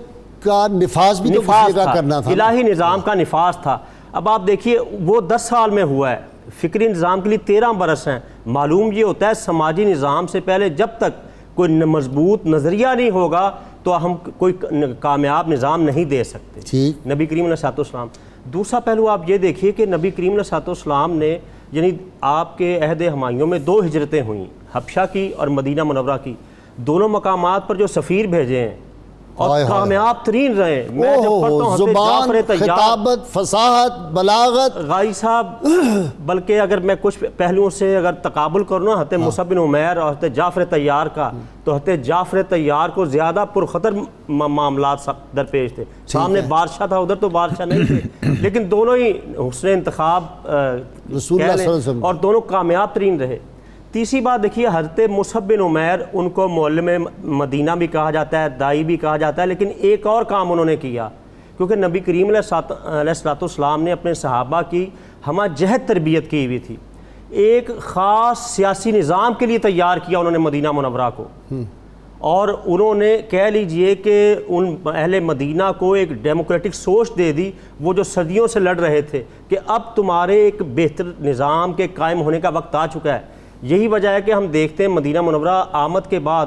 کا نفاذ بھی تو کسی جگہ کرنا تھا، الہی نظام کا نفاذ تھا۔ اب آپ دیکھیے وہ 10 سال میں ہوا ہے، فکری نظام کے لیے 13 برس ہیں۔ معلوم یہ ہوتا ہے سماجی نظام سے پہلے جب تک کوئی مضبوط نظریہ نہیں ہوگا تو ہم کوئی کامیاب نظام نہیں دے سکتے۔ ٹھیک، نبی کریم علیہ الصلوۃ والسلام۔ دوسرا پہلو آپ یہ دیکھیے کہ نبی کریم علیہ الصلوۃ والسلام نے یعنی آپ کے عہد ہمایوں میں 2 ہجرتیں ہوئیں، حبشہ کی اور مدینہ منورہ کی، دونوں مقامات پر جو سفیر بھیجے ہیں اور کامیاب ترین رہے۔ میں جب پڑھتا ہوں زبان، خطابت، فصاحت، بلاغت، غازی صاحب بلکہ اگر میں کچھ پہلوؤں سے اگر تقابل کروں نا حضرت مصعب بن عمیر اور حضرت جعفر طیار کا، تو حضرت جعفر طیار کو زیادہ پرخطر معاملات درپیش تھے۔ سامنے بادشاہ تھا، ادھر تو بادشاہ نہیں تھے، لیکن دونوں ہی حسن انتخاب رسول اللہ صلی اللہ علیہ وسلم، اور دونوں کامیاب ترین رہے۔ تیسری بات دیکھیے حضرت مصعب بن عمیر، ان کو معلم مدینہ بھی کہا جاتا ہے، دائی بھی کہا جاتا ہے، لیکن ایک اور کام انہوں نے کیا، کیونکہ نبی کریم علیہ الصلوۃ والسلام نے اپنے صحابہ کی ہمہ جہت تربیت کی ہوئی تھی، ایک خاص سیاسی نظام کے لیے تیار کیا انہوں نے مدینہ منورہ کو، اور انہوں نے کہہ لیجئے کہ ان اہل مدینہ کو ایک ڈیموکریٹک سوچ دے دی، وہ جو صدیوں سے لڑ رہے تھے کہ اب تمہارے ایک بہتر نظام کے قائم ہونے کا وقت آ چکا ہے۔ یہی وجہ ہے کہ ہم دیکھتے ہیں مدینہ منورہ آمد کے بعد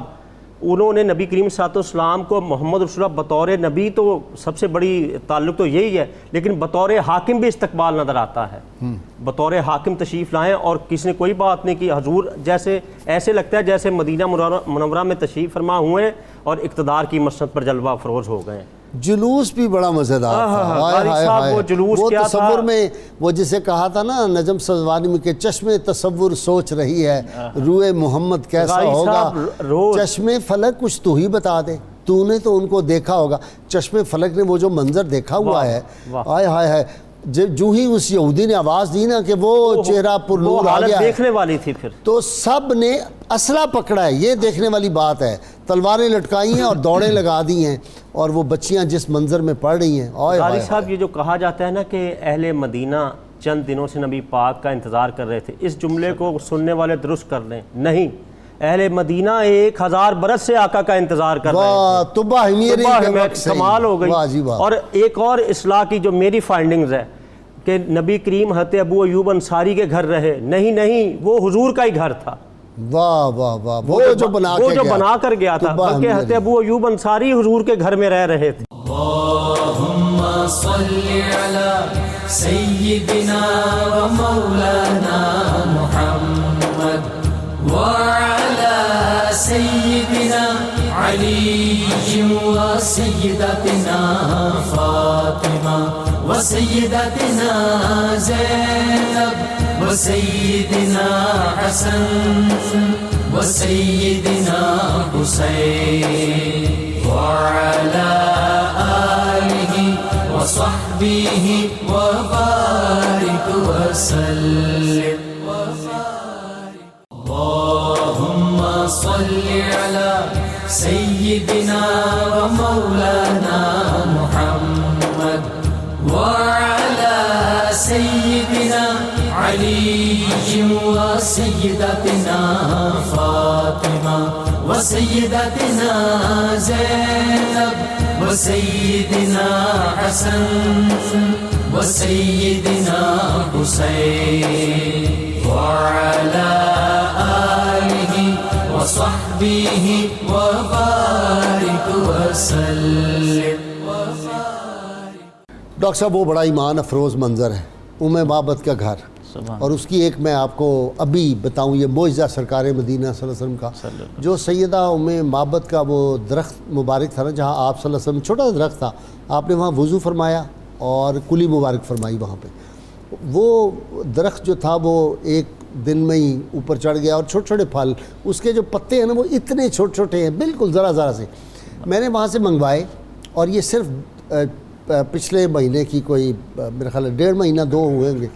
انہوں نے نبی کریم صلی اللہ علیہ وسلم کو محمد رسول اللہ بطور نبی تو سب سے بڑی تعلق تو یہی ہے، لیکن بطور حاکم بھی استقبال نظر آتا ہے، بطور حاکم تشریف لائیں اور کسی نے کوئی بات نہیں کی. حضور جیسے ایسے لگتا ہے جیسے مدینہ منورہ میں تشریف فرما ہوئے اور اقتدار کی مسند پر جلوہ افروز ہو گئے. جلوس بھی بڑا مزیدار تھا. قاری صاحب وہ جلوس کیا تھا، تصور میں وہ جسے کہا تھا نا نجم سوانی میں کہ چشم تصور سوچ رہی ہے روئے محمد کیسا ہوگا، چشم فلک کچھ تو ہی بتا دے، تو نے تو ان کو دیکھا ہوگا. چشم فلک نے وہ جو منظر دیکھا ہوا ہے، ہائے ہائے ہائے، جو ہی اس یہودی نے آواز دی نا کہ وہ چہرہ پر نور آ گیا ہے، دیکھنے والی تھی پھر تو سب نے اسلحہ پکڑا ہے. یہ دیکھنے والی بات ہے، تلواریں لٹکائی ہیں اور دوڑیں لگا دی ہیں، اور وہ بچیاں جس منظر میں پڑھ رہی ہیں. قاری صاحب یہ جو کہا جاتا ہے نا کہ اہل مدینہ چند دنوں سے نبی پاک کا انتظار کر رہے تھے، اس جملے کو سننے والے درست کر لیں. نہیں، اہل مدینہ 1000 برس سے آقا کا انتظار کر رہے تھے. کمال ہو گئی. اور ایک اور اصلاح کی جو میری فائنڈنگز ہے کہ نبی کریم حضرت ابو ایوب انصاری کے گھر رہے، نہیں، وہ حضور کا ہی گھر تھا. واہ واہ واہ، وہ جو بنا کر گیا تھا، بلکہ حضرت ابو ایوب انصاری حضور کے گھر میں رہ رہے تھے. اللہم صلی علی سیدنا و مولانا محمد وعلی سیدنا علی و سیدتنا فاطمہ و سیدتنا زینب و سیدنا حسن و سیدنا حسین وعلی آلہ وصحبہ وبارک وسلم. اللہم صلی علی سیدنا و مولانا محمد وعلی سیدنا علی و سیدتنا فاطمہ و سیدتنا زینب و سیدنا حسن و سیدنا حسین وعلی آلہ وصحبہ وبارک وسلم. ڈاکٹر صاحب وہ بڑا ایمان افروز منظر ہے، معبد کا گھر، اور اس کی ایک میں آپ کو ابھی بتاؤں یہ معجزہ سرکار مدینہ صلی اللہ علیہ وسلم کا، جو سیدہ معبد کا وہ درخت مبارک تھا نا جہاں آپ صلی اللہ علیہ وسلم، چھوٹا سا درخت تھا، آپ نے وہاں وضو فرمایا اور کلی مبارک فرمائی وہاں پہ. وہ درخت جو تھا وہ ایک دن میں ہی اوپر چڑھ گیا، اور چھوٹے چھوٹے پھل اس کے جو پتے ہیں نا وہ اتنے چھوٹے چھوٹے ہیں، بالکل ذرا سے. میں نے وہاں سے منگوائے، اور یہ صرف پچھلے مہینے کی کوئی میرا خیال ہے 1.5 مہینہ 2 ہوئے ہوں گے.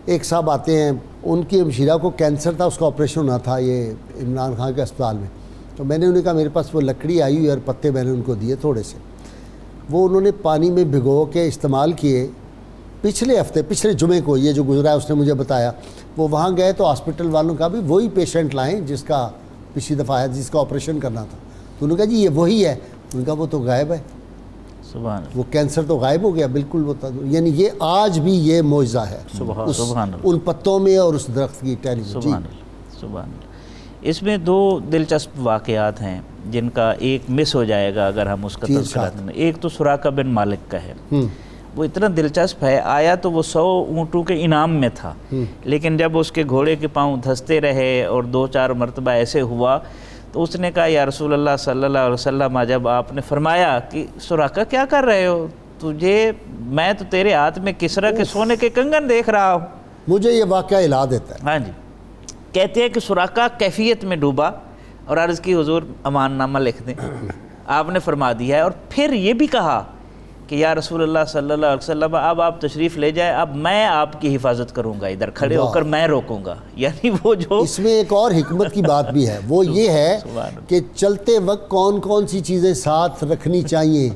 ایک صاحب آتے ہیں، ان کی ہمشیرہ کو کینسر تھا، اس کا آپریشن ہونا تھا یہ عمران خان کے اسپتال میں. تو میں نے انہیں کہا میرے پاس وہ لکڑی آئی ہوئی اور پتے میں نے ان کو دیے تھوڑے سے، وہ انہوں نے پانی میں بھگو کے استعمال کیے. پچھلے ہفتے، پچھلے جمعے کو یہ جو گزرا ہے اس نے مجھے بتایا، وہ وہاں گئے تو ہاسپٹل والوں کا بھی وہی پیشنٹ لائیں جس کا پچھلی دفعہ ہے، جس کا آپریشن کرنا تھا. تو انہوں نے کہا جی یہ وہی ہے. انہوں نے کہا وہ تو غائب ہے، وہ کینسر تو غائب ہو گیا بالکل. وہ یعنی یہ آج بھی یہ معجزہ ہے ان پتوں میں اور اس درخت کی ٹہنی میں. سبحان اللہ. اس میں 2 دلچسپ واقعات ہیں جن کا ایک مس ہو جائے گا اگر ہم اس کا تذکرہ کریں. ایک تو سراقہ بن مالک کا ہے، وہ اتنا دلچسپ ہے. آیا تو وہ 100 اونٹوں کے انعام میں تھا، لیکن جب اس کے گھوڑے کے پاؤں دھستے رہے اور 2-4 مرتبہ ایسے ہوا تو اس نے کہا یا رسول اللہ صلی اللہ علیہ وسلم، جب آپ نے فرمایا کہ سراقہ کیا کر رہے ہو، میں تو تیرے ہاتھ میں کسرا کے سونے کے کنگن دیکھ رہا ہوں. مجھے یہ واقعہ ہلا دیتا ہے. ہاں جی. کہتے ہیں کہ سراقہ کیفیت میں ڈوبا اور عرض کی حضور امان نامہ لکھ دیں. آپ نے فرما دیا ہے، اور پھر یہ بھی کہا کہ یا رسول اللہ صلی اللہ علیہ وسلم اب آپ تشریف لے جائیں، اب میں آپ کی حفاظت کروں گا، ادھر کھڑے ہو کر میں روکوں گا. یعنی وہ جو اس میں ایک اور حکمت کی بات بھی ہے، وہ یہ ہے کہ چلتے وقت کون کون سی چیزیں ساتھ رکھنی چاہیے.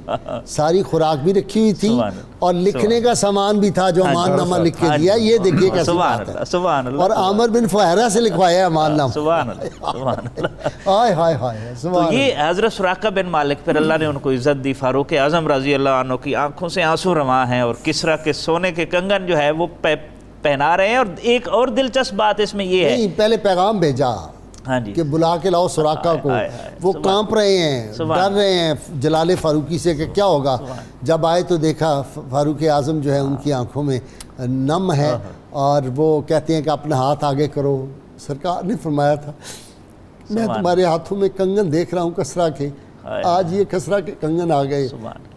ساری خوراک بھی رکھی ہوئی تھی اور لکھنے کا سامان بھی تھا جو امان نامہ لکھ کے دیا. یہ دیکھیے کیسی بات ہے. اور عامر بن فہرہ سے لکھوایا امان نامہ. سبحان اللہ. ہائے ہائے ہائے. تو یہ حضرت سراقہ بن مالک، پھر اللہ نے ان کو عزت دی. فاروق اعظم رضی اللہ عنہ کی آنکھوں سے آنسو رواں ہیں، اور کسرا کے سونے کے کنگن جو ہے وہ پہنا رہے ہیں. اور ایک اور دلچسپ بات اس میں یہ ہے، پہلے پیغام بھیجا. ہاں جی، کہ بلا کے لاؤ سراقہ کو، وہ کانپ رہے ہیں، ڈر رہے ہیں جلال فاروقی سے کہ کیا ہوگا. جب آئے تو دیکھا فاروق اعظم جو ہے ان کی آنکھوں میں نم ہے اور وہ کہتے ہیں کہ اپنا ہاتھ آگے کرو. سرکار نے فرمایا تھا میں تمہارے ہاتھوں میں کنگن دیکھ رہا ہوں کسرا کے، آج یہ کسرا کے کنگن آ گئے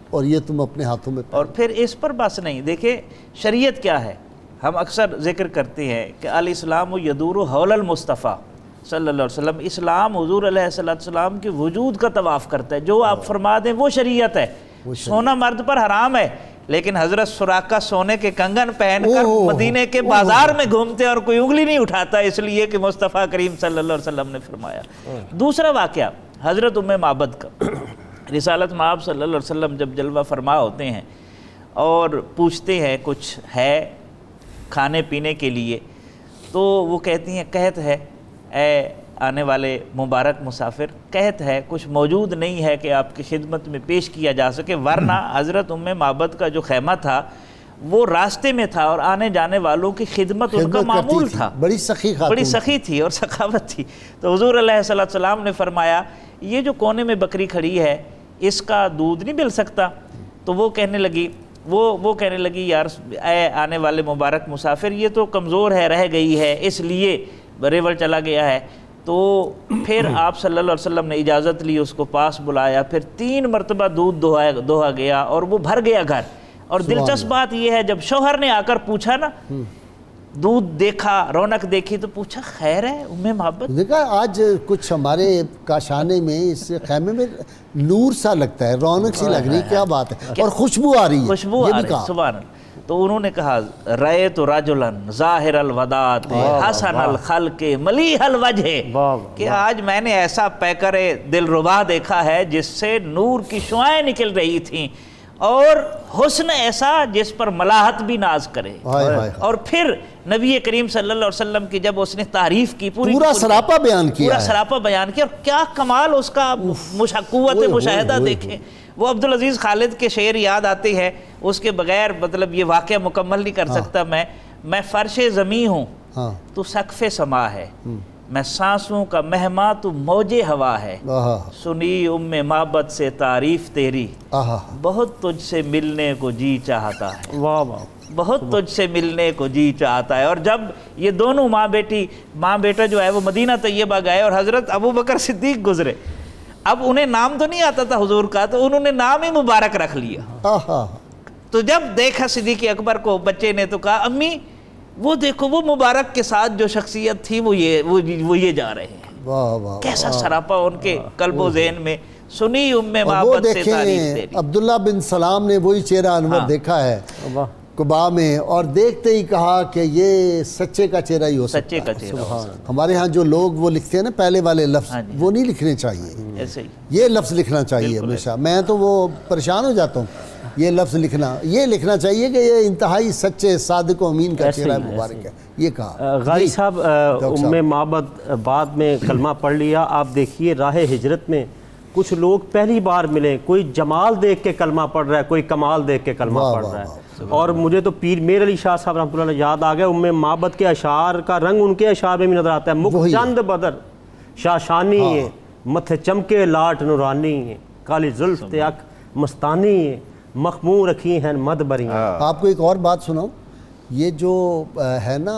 اور یہ تم اپنے ہاتھوں میں. اور پھر اس پر بس نہیں، دیکھیں شریعت کیا ہے. ہم اکثر ذکر کرتے ہیں کہ الاسلام یدور حول المصطفیٰ صلی اللہ علیہ وسلم. اسلام حضور علیہ السلام کے وجود کا طواف کرتا ہے. جو آپ فرما دیں وہ شریعت ہے. سونا مرد پر حرام ہے، لیکن حضرت سراقہ سونے کے کنگن پہن کر مدینے کے بازار میں گھومتے اور کوئی انگلی نہیں اٹھاتا، اس لیے کہ مصطفیٰ کریم صلی اللہ علیہ وسلم نے فرمایا. دوسرا واقعہ حضرت ام معبد کا. رسالت مآب صلی اللہ علیہ وسلم جب جلوہ فرما ہوتے ہیں اور پوچھتے ہیں کچھ ہے کھانے پینے کے لیے، تو وہ کہتی ہیں قحط ہے اے آنے والے مبارک مسافر، قحط ہے، کچھ موجود نہیں ہے کہ آپ کی خدمت میں پیش کیا جا سکے. ورنہ حضرت ام معبد کا جو خیمہ تھا وہ راستے میں تھا اور آنے جانے والوں کی خدمت ان کا معمول تھا. بڑی سخی خاتون، بڑی سخی تھی اور سخاوت تھی. تو حضور علیہ السلام نے فرمایا یہ جو کونے میں بکری کھڑی ہے اس کا دودھ نہیں مل سکتا. تو وہ کہنے لگی یار اے آنے والے مبارک مسافر، یہ تو کمزور ہے، رہ گئی ہے، اس لیے ریوڑ چلا گیا ہے. تو پھر آپ صلی اللہ علیہ وسلم نے اجازت لی، اس کو پاس بلایا، پھر 3 مرتبہ دودھ دوہا گیا اور وہ بھر گیا گھر. اور دلچسپ بات یہ ہے جب شوہر نے آ کر پوچھا نا، دودھ دیکھا، رونق دیکھی، تو پوچھا خیر ہے ام معبد؟ دیکھا آج کچھ ہمارے کاشانے میں اس خیمے میں نور سا لگتا ہے، رونق سی لگ رہی، کیا بات ہے، اور خوشبو آ رہی ہے، خوشبو آ رہی ہے. سبحان اللہ. تو انہوں نے کہا رأیت رجلا ظاہر الوداعت حسن الخلق ملیح الوجہ، کہ آج میں نے ایسا پیکر دل ربا دیکھا ہے جس سے نور کی شعائیں نکل رہی تھیں، اور حسن ایسا جس پر ملاحت بھی ناز کرے. اور پھر نبی کریم صلی اللہ علیہ وسلم کی جب اس نے تعریف کی، پورا سراپا بیان کیا، پورا سراپا بیان کیا، اور کیا کمال اس کا قوت مشاہدہ دیکھیں. وہ عبدالعزیز خالد کے شعر یاد آتے ہیں، اس کے بغیر مطلب یہ واقعہ مکمل نہیں کر سکتا میں فرش زمیں ہوں تو سقف سما ہے، میں سانسوں کا مہماں تو موج ہوا ہے، سنی ام معبد سے تعریف تیری، بہت تجھ سے ملنے کو جی چاہتا ہے. واہ واہ، بہت تجھ سے ملنے کو جی چاہتا ہے. اور جب یہ دونوں ماں بیٹا جو ہے وہ مدینہ طیبہ گئے اور حضرت ابو بکر صدیق گزرے، اب انہیں نام تو نہیں آتا تھا حضور کا، تو انہوں نے نام ہی مبارک رکھ لیا. تو جب دیکھا صدیق اکبر کو بچے نے تو کہا امی وہ دیکھو وہ مبارک کے ساتھ جو شخصیت تھی وہ یہ جا رہے ہیں. کیسا سراپا ان کے قلب و ذہن میں. سنی ام معبد سے تعریف تیری. عبداللہ بن سلام نے وہی چہرہ انور دیکھا ہے قباء میں، اور دیکھتے ہی کہا کہ یہ سچے کا چہرہ ہی ہو سکتا ہے. سچے کا چہرہ. ہمارے ہاں جو لوگ وہ لکھتے ہیں نا پہلے والے لفظ، وہ نہیں لکھنے چاہیے، ایسے ہی یہ لفظ لکھنا چاہیے ہمیشہ. میں تو وہ پریشان ہو جاتا ہوں، یہ لفظ یہ لکھنا چاہیے کہ یہ انتہائی سچے صادق و امین کا چہرہ مبارک ہے. یہ کہا غازی صاحب ام معبد بعد میں کلمہ پڑھ لیا. آپ دیکھیے راہ ہجرت میں کچھ لوگ پہلی بار ملے، کوئی جمال دیکھ کے کلمہ پڑھ رہا ہے، کوئی کمال دیکھ کے کلمہ پڑھ رہا ہے. اور مجھے تو پیر میر علی شاہ صاحب رحمۃ اللہ علیہ یاد آ گیا. ام معبد کے اشعار کا رنگ ان کے اشعار میں بھی نظر آتا ہے. مکھ چند بدر شاشانی ہے، متھے چمکے لاٹ نورانی ہے، کالی زلف اک مستانی ہے، مخمور رکھی ہیں مد بریاں. آپ کو ایک اور بات سناؤں، یہ جو ہے نا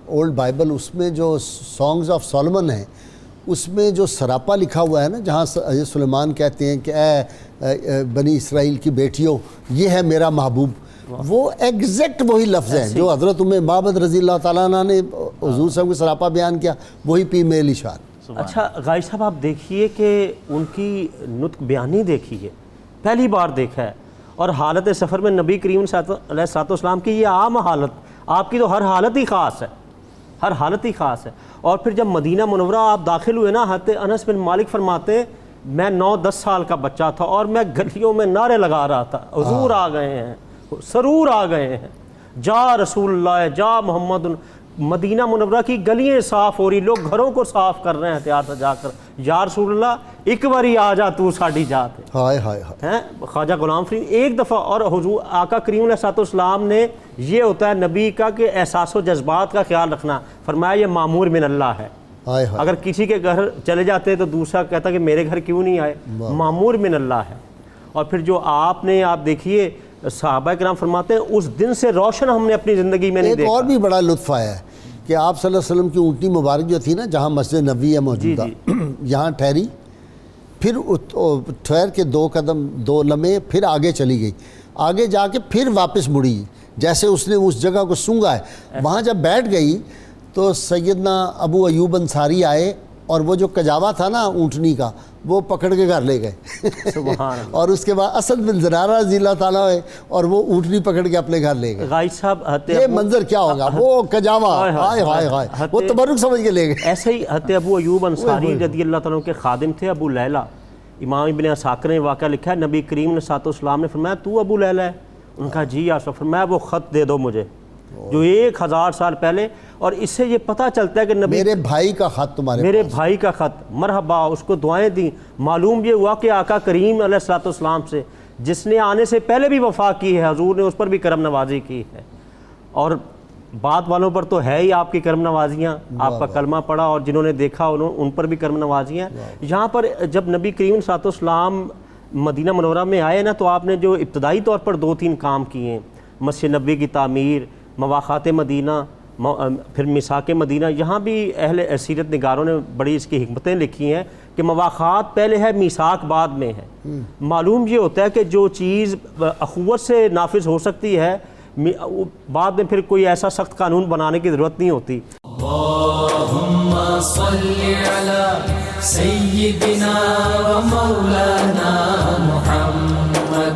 اولڈ بائبل، اس میں جو سانگز آف سولمن ہیں، اس میں جو سراپا لکھا ہوا ہے نا، جہاں سلیمان کہتے ہیں کہ اے بنی اسرائیل کی بیٹیوں یہ ہے میرا محبوب، وہ ایگزیکٹ وہی لفظ ہیں جو حضرت ام معبد رضی اللہ تعالیٰ عنہ نے حضور صاحب کو سراپا بیان کیا، وہی پیر میر علی شاہ. اچھا غازی صاحب آپ دیکھیے کہ ان کی نطق بیانی دیکھیے، پہلی بار دیکھا ہے. اور حالت سفر میں نبی کریم علیہ السلام کی یہ عام حالت، آپ کی تو ہر حالت ہی خاص ہے، ہر حالت ہی خاص ہے. اور پھر جب مدینہ منورہ آپ داخل ہوئے نا، حضرت انس بن مالک فرماتے ہیں میں 9-10 سال کا بچہ تھا اور میں گلیوں میں نعرے لگا رہا تھا، حضور آ گئے ہیں، سرور آ گئے ہیں، جا رسول اللہ، جا محمد. مدینہ منورہ کی گلیاں صاف ہو رہی، لوگ گھروں کو صاف کر رہے ہیں احتیاط سے جا کر، یا رسول اللہ ایک باری آ جا تو ساڑھی جات ہے. ہائے ہائے ہائے. خواجہ غلام فرید ایک دفعہ. اور حضور آقا کریم علیہ السلام نے، یہ ہوتا ہے نبی کا کہ احساس و جذبات کا خیال رکھنا، فرمایا یہ معمور من اللہ ہے، ہائے ہائے۔ اگر کسی کے گھر چلے جاتے تو دوسرا کہتا کہ میرے گھر کیوں نہیں آئے، معمور من اللہ ہے۔ اور پھر جو آپ دیکھیے صحابہ کرام فرماتے ہیں اس دن سے روشن ہم نے اپنی زندگی میں نہیں ایک دیکھا۔ اور بھی بڑا لطف آیا ہے کہ آپ صلی اللہ علیہ وسلم کی اونٹنی مبارک جو تھی نا، جہاں مسجد نبوی ہے موجودہ، یہاں ٹھہری، پھر ٹھہر کے 2 قدم 2 لمحے پھر آگے چلی گئی، آگے جا کے پھر واپس مڑی، جیسے اس نے اس جگہ کو سونگا ہے۔ وہاں جب بیٹھ گئی تو سیدنا ابو ایوب انصاری آئے اور وہ جو کجاوا تھا نا اونٹنی کا وہ پکڑ کے گھر لے گئے سبحان اللہ۔ اور اس کے بعد اسد بن زرارہ رضی اللہ تعالیٰ ہوئے اور وہ اونٹنی پکڑ کے اپنے گھر لے گئے۔ غائب صاحب یہ منظر کیا ہوگا، وہ کجاوا ہائے ہائے ہائے، وہ تبرک سمجھ کے لے گئے۔ ایسے ہی حضرت ابو ایوب انصاری رضی اللہ تعالیٰ عنہ کے خادم تھے ابو لیلہ۔ امام ابن اساکر نے واقعہ لکھا ہے، نبی کریم علیہ الصلوۃ والسلام نے فرمایا تو ابو لیلہ ہے؟ ان کا جی یا رسول اللہ۔ فرمایا وہ خط دے دو مجھے جو 1000 سال پہلے، اور اس سے یہ پتہ چلتا ہے کہ نبی میرے بھائی کا خط تمہارے میرے بھائی کا خط، مرحبا، اس کو دعائیں دیں۔ معلوم یہ ہوا کہ آقا کریم علیہ الصلوۃ والسلام سے جس نے آنے سے پہلے بھی وفا کی ہے، حضور نے اس پر بھی کرم نوازی کی ہے، اور بات والوں پر تو ہے ہی آپ کی کرم نوازیاں، آپ کا کلمہ پڑھا اور جنہوں نے دیکھا ان پر بھی کرم نوازیاں۔ یہاں پر جب نبی کریم صلی اللہ علیہ وسلم مدینہ منورہ میں آئے نا، تو آپ نے جو ابتدائی طور پر 2-3 کام کیے ہیں، مسجد نبوی کی تعمیر، مواخات مدینہ، پھر میثاق مدینہ۔ یہاں بھی اہل سیرت نگاروں نے بڑی اس کی حکمتیں لکھی ہیں کہ مواخات پہلے ہے، میثاق بعد میں ہے۔ معلوم یہ ہوتا ہے کہ جو چیز اخوت سے نافذ ہو سکتی ہے، بعد میں پھر کوئی ایسا سخت قانون بنانے کی ضرورت نہیں ہوتی۔ اللهم صل على سيدنا ومولانا محمد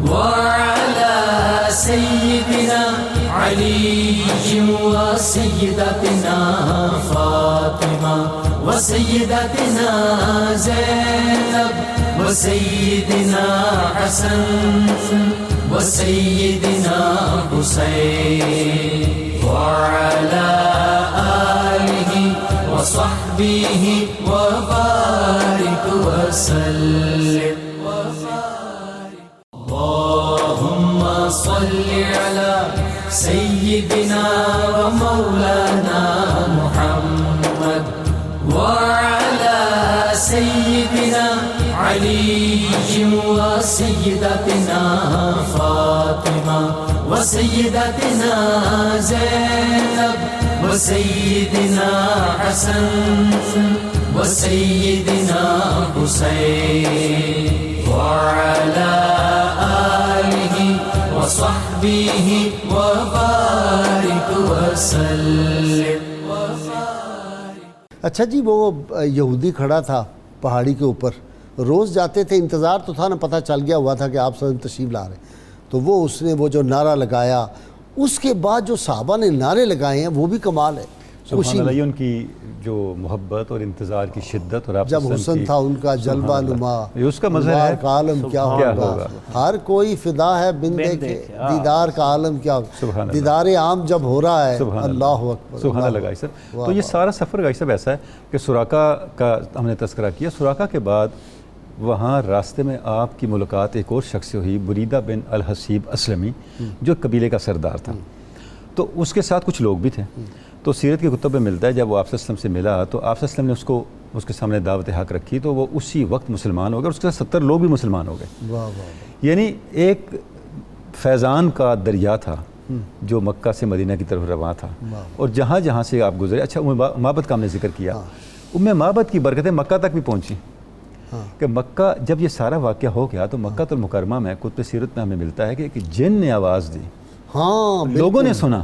وعلى سيدنا علي وسيدتنا فاطمة وسيدتنا زينب وسيدنا حسن وسيدنا حسين وعلى آله وصحبه وبارك وسلم اللهم صل على سيدنا ومولانا محمد وعلى سيدنا علي وسيدتنا فاطمة وسيدتنا زينب وسيدنا حسن وسيدنا حسين وعلى آله وصحبه وبارك وسلم۔ اچھا جی، وہ یہودی کھڑا تھا پہاڑی کے اوپر، روز جاتے تھے، انتظار تو تھا نا، پتہ چل گیا ہوا تھا کہ آپ صلی تشریف لا رہے ہیں، تو وہ اس نے وہ جو نعرہ لگایا، اس کے بعد جو صحابہ نے نعرے لگائے ہیں وہ بھی کمال ہے۔ سبحان اللہ، ان کی جو محبت اور انتظار کی شدت، اور آپ جب حسن تھا ان کا جلوہ نما، اس کا مظہر ہے دیدار کا عالم کیا ہوگا، ہر کوئی فدا ہے بن دیکھے، دیدار کا عالم کیا ہوگا، دیدار عام جب ہو رہا ہے، اللہ اکبر۔ سبحان اللہ گائی صاحب۔ تو یہ سارا سفر گائی صاحب ایسا ہے کہ سراقہ کا ہم نے تذکرہ کیا، سراقہ کے بعد وہاں راستے میں آپ کی ملاقات ایک اور شخص سے ہوئی، بریدہ بن الحسیب اسلمی، جو قبیلے کا سردار تھا، تو اس کے ساتھ کچھ لوگ بھی تھے۔ تو سیرت کے کتب میں ملتا ہے جب وہ آپ صلی اللہ علیہ وسلم سے ملا تو آپ صلی اللہ علیہ وسلم نے اس کے سامنے دعوت حق رکھی، تو وہ اسی وقت مسلمان ہو گئے، اس کے ساتھ 70 لوگ بھی مسلمان ہو گئے۔ یعنی ایک فیضان کا دریا تھا جو مکہ سے مدینہ کی طرف رواں تھا، اور جہاں جہاں سے آپ گزرے۔ اچھا، ام معبد کا ہم نے ذکر کیا، ام معبد کی برکتیں مکہ تک بھی پہنچی، کہ مکہ جب یہ سارا واقعہ ہو گیا تو مکہ المکرمہ میں کتب سیرت میں ہمیں ملتا ہے کہ جن نے آواز دی، لوگوں نے سنا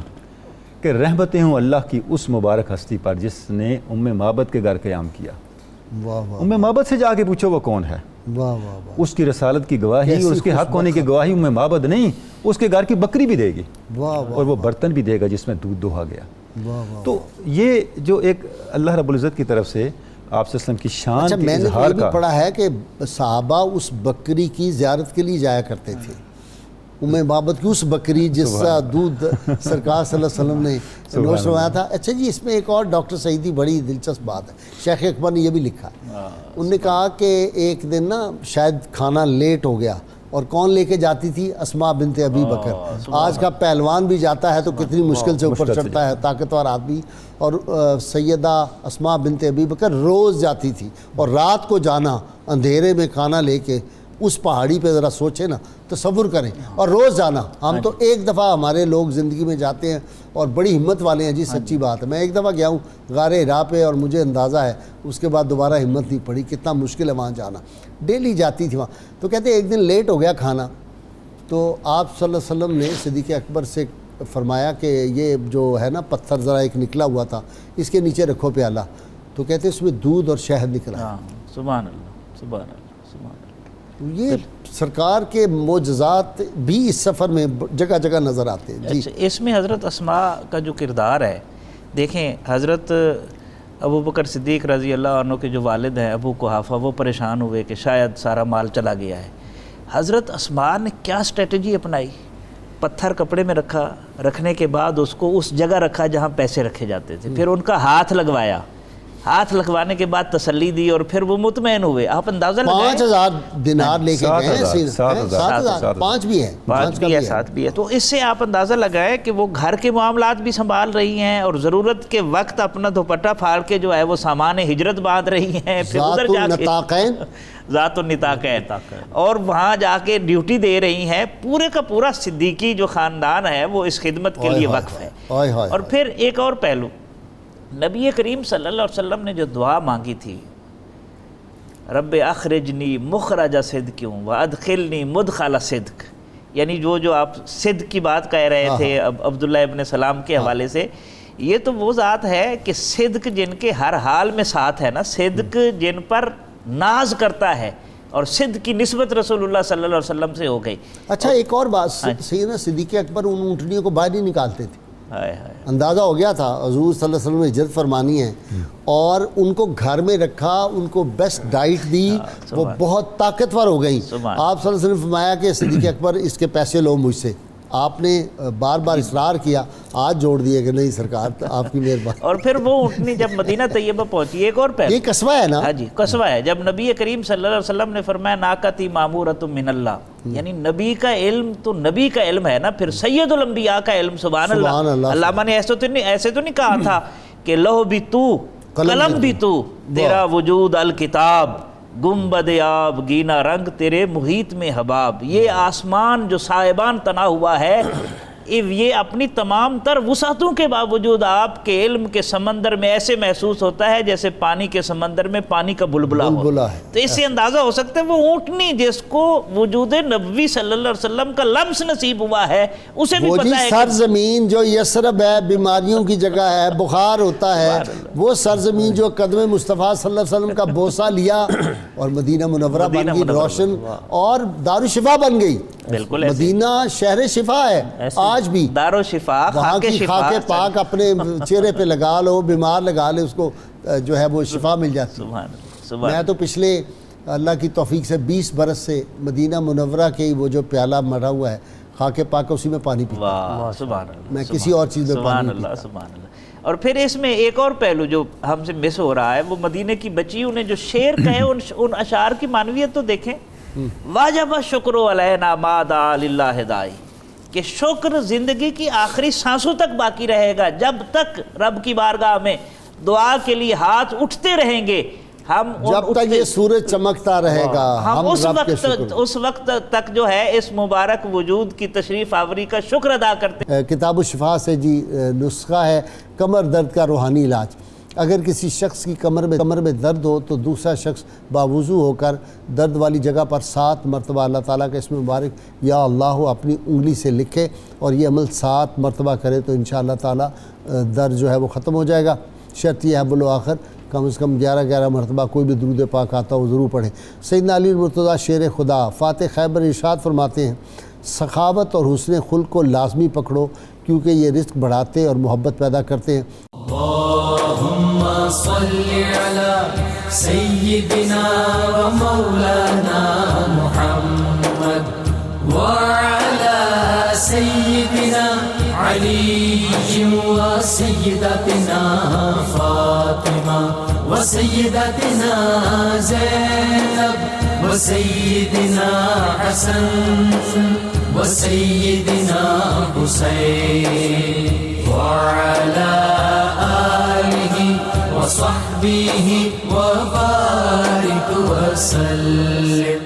کہ رحمتیں ہوں اللہ کی اس مبارک ہستی پر جس نے ام معبد کے گھر قیام کیا۔ ام معبد سے جا کے پوچھو وہ کون ہے، اس کی رسالت کی گواہی اور اس کے حق ہونے کی گواہی ام معبد نہیں، اس کے گھر کی بکری بھی دے گی، اور وہ برتن بھی دے گا جس میں دودھ دوہا گیا۔ تو یہ جو ایک اللہ رب العزت کی طرف سے آپ صلی اللہ علیہ وسلم کی شان کے میں نے اظہار یہ بھی کا، پڑھا ہے کہ صحابہ اس بکری کی زیارت کے لیے جایا کرتے تھے، ام معبد کی اس بکری جس کا دودھ سرکار صلی اللہ علیہ وسلم نے نوش فرمایا تھا۔ اچھا جی، اس میں ایک اور ڈاکٹر سعیدی بڑی دلچسپ بات ہے، شیخ اکبر نے یہ بھی لکھا ہے، انہوں نے کہا کہ ایک دن نا شاید کھانا لیٹ ہو گیا اور کون لے کے جاتی تھی؟ اسماء بنت ابی بکر. آج کا پہلوان بھی جاتا ہے تو کتنی مشکل سے اوپر چڑھتا ہے، طاقتور آدمی. اور سیدہ اسماء بنت ابی بکر روز جاتی تھی، اور رات کو جانا اندھیرے میں کھانا لے کے اس پہاڑی پہ، ذرا سوچیں نا، تصور کریں، اور روز جانا. ہم تو ایک دفعہ ہمارے لوگ زندگی میں جاتے ہیں اور بڑی ہمت والے ہیں جی، سچی بات ہے. میں ایک دفعہ گیا ہوں غار ہرا پہ، اور مجھے اندازہ ہے اس کے بعد دوبارہ ہمت نہیں پڑی، کتنا مشکل ہے وہاں جانا. ڈیلی جاتی تھی وہاں. تو کہتے ہیں ایک دن لیٹ ہو گیا کھانا، تو آپ صلی اللہ علیہ وسلم نے صدیق اکبر سے فرمایا کہ یہ جو ہے نا پتھر ذرا ایک نکلا ہوا تھا، اس کے نیچے رکھو پیالہ. تو کہتے ہیں اس میں دودھ اور شہد نکلا. سبحان اللہ، سبحان اللہ، سبحان اللہ. یہ سرکار کے معجزات بھی اس سفر میں جگہ جگہ نظر آتے ہیں. جی اس میں حضرت اسماء کا جو کردار ہے، دیکھیں حضرت ابو بکر صدیق رضی اللہ عنہ کے جو والد ہیں ابو قحافہ، وہ پریشان ہوئے کہ شاید سارا مال چلا گیا ہے. حضرت اسماء نے کیا اسٹریٹجی اپنائی؟ پتھر کپڑے میں رکھا، رکھنے کے بعد اس کو اس جگہ رکھا جہاں پیسے رکھے جاتے تھے، پھر ان کا ہاتھ لگوایا، ہاتھ لگوانے کے بعد تسلی دی، اور پھر وہ مطمئن ہوئے. آپ اندازہ لگائیں 5000 دینار لے کے گئے ہیں. 7,000 5 بھی ہے، 5 بھی ہے، 7 بھی ہے. تو اس سے آپ اندازہ لگائیں کہ وہ گھر کے معاملات بھی سنبھال رہی ہیں، اور ضرورت کے وقت اپنا دوپٹہ پھاڑ کے جو ہے وہ سامان ہجرت باندھ رہی ہیں، پھر ادھر جا کے ذات النطاقین، اور وہاں جا کے ڈیوٹی دے رہی ہیں. پورے کا پورا صدیقی جو خاندان ہے وہ اس خدمت کے لیے وقف ہے. اور پھر ایک اور پہلو، نبی کریم صلی اللہ علیہ وسلم نے جو دعا مانگی تھی، رب اخرجنی مخرج صدق وادخلنی مدخل صدق، یعنی جو آپ صدق کی بات کہہ رہے تھے عبداللہ ابن سلام کے حوالے سے، یہ تو وہ ذات ہے کہ صدق جن کے ہر حال میں ساتھ ہے نا، صدق جن پر ناز کرتا ہے، اور صدق کی نسبت رسول اللہ صلی اللہ علیہ وسلم سے ہو گئی. اچھا ایک اور بات، سیدنا صدیق اکبر ان اونٹنیوں کو باہر نہیں نکالتے تھے. اندازہ ہو گیا تھا حضور صلی اللہ علیہ وسلم نے ہجرت فرمانی ہے، اور ان کو گھر میں رکھا، ان کو بیسٹ ڈائٹ دی، وہ بہت طاقتور ہو گئیں. آپ صلی اللہ علیہ وسلم فرمایا کہ صدیق اکبر اس کے پیسے لو مجھ سے. آپ نے بار بار اصرار کیا، آج جوڑ دیا کہ نہیں سرکار آپ کی مہربانی. اور پھر وہ اونٹنی جب مدینہ طیبہ پہنچی، ایک اور پہلو، یہ قصبہ ہے نا. ہاں جی قصبہ ہے. جب نبی کریم صلی اللہ علیہ وسلم نے فرمایا ناقتی مامورۃ من اللہ، یعنی نبی کا علم تو نبی کا علم ہے نا، پھر سید الانبیاء کا علم. سبحان اللہ. علامہ نے ایسے تو نہیں کہا تھا کہ لوح بھی تو، قلم بھی تو، تیرا وجود الکتاب، گنبد آب گینا رنگ تیرے محیط میں حباب. یہ آسمان جو صاحبان تنا ہوا ہے، یہ اپنی تمام تر وسعتوں کے باوجود آپ کے علم کے سمندر میں ایسے محسوس ہوتا ہے جیسے پانی کے سمندر میں پانی کا بلبلا ہو. تو اس سے اندازہ ہو سکتا ہے وہ اونٹنی جس کو وجود نبوی صلی اللہ علیہ وسلم کا لمس نصیب ہوا ہے، اسے بھی پتہ ہے سرزمین جو یثرب ہے، بیماریوں کی جگہ ہے، بخار ہوتا ہے، وہ سرزمین جو قدم مصطفیٰ صلی اللہ علیہ وسلم کا بوسہ لیا اور مدینہ منورہ بن گئی روشن اور دارالشفا بن گئی. بالکل مدینہ شہر شفا ہے آج بھی. دارو شفا، وہاں کی خاک پاک اپنے چہرے پہ لگا لو، بیمار لگا لے، اس کو جو ہے وہ شفا مل جاتی. میں تو پچھلے اللہ کی توفیق سے 20 برس سے مدینہ منورہ کے وہ جو پیالہ مرا ہوا ہے خاک پاک، اسی میں پانی پیتا ہوں. سبحان اللہ. میں کسی اور چیز میں پانی نہیں پیتا. سبحان اللہ. اور پھر اس میں ایک اور پہلو جو ہم سے مس ہو رہا ہے، وہ مدینہ کی بچیوں نے جو شعر کہے، ان اشعار کی معنویت تو دیکھیں. واجب شکر علینا ما دعا للہ دائی، کہ شکر زندگی کی آخری سانسوں تک باقی رہے گا. جب تک رب کی بارگاہ میں دعا کے لیے ہاتھ اٹھتے رہیں گے، ہم جب تک یہ سورج چمکتا رہے گا، ہم اس وقت تک جو ہے اس مبارک وجود کی تشریف آوری کا شکر ادا کرتے ہیں. کتاب الشفا سے جی نسخہ ہے کمر درد کا روحانی علاج. اگر کسی شخص کی کمر میں درد ہو تو دوسرا شخص باوضو ہو کر درد والی جگہ پر 7 مرتبہ اللہ تعالیٰ کا اسم مبارک یا اللہ اپنی انگلی سے لکھے اور یہ عمل 7 مرتبہ کرے تو انشاءاللہ تعالیٰ درد جو ہے وہ ختم ہو جائے گا. شرط یہ ہے بالآخر کم از کم 11 مرتبہ کوئی بھی درود پاک آتا ہو ضرور پڑھیں. سیدنا علی المرتضیٰ شیر خدا فاتح خیبر ارشاد فرماتے ہیں، سخاوت اور حسن خلق کو لازمی پکڑو کیونکہ یہ رزق بڑھاتے اور محبت پیدا کرتے ہیں. اللہم صلی علی سیدنا و مولانا محمد وعلی سیدنا علی و سیدتنا فاطمہ وسيدتنا زينب وسيدنا حسن وسيدنا حسين وعلى آله وصحبه وبارك وسلم.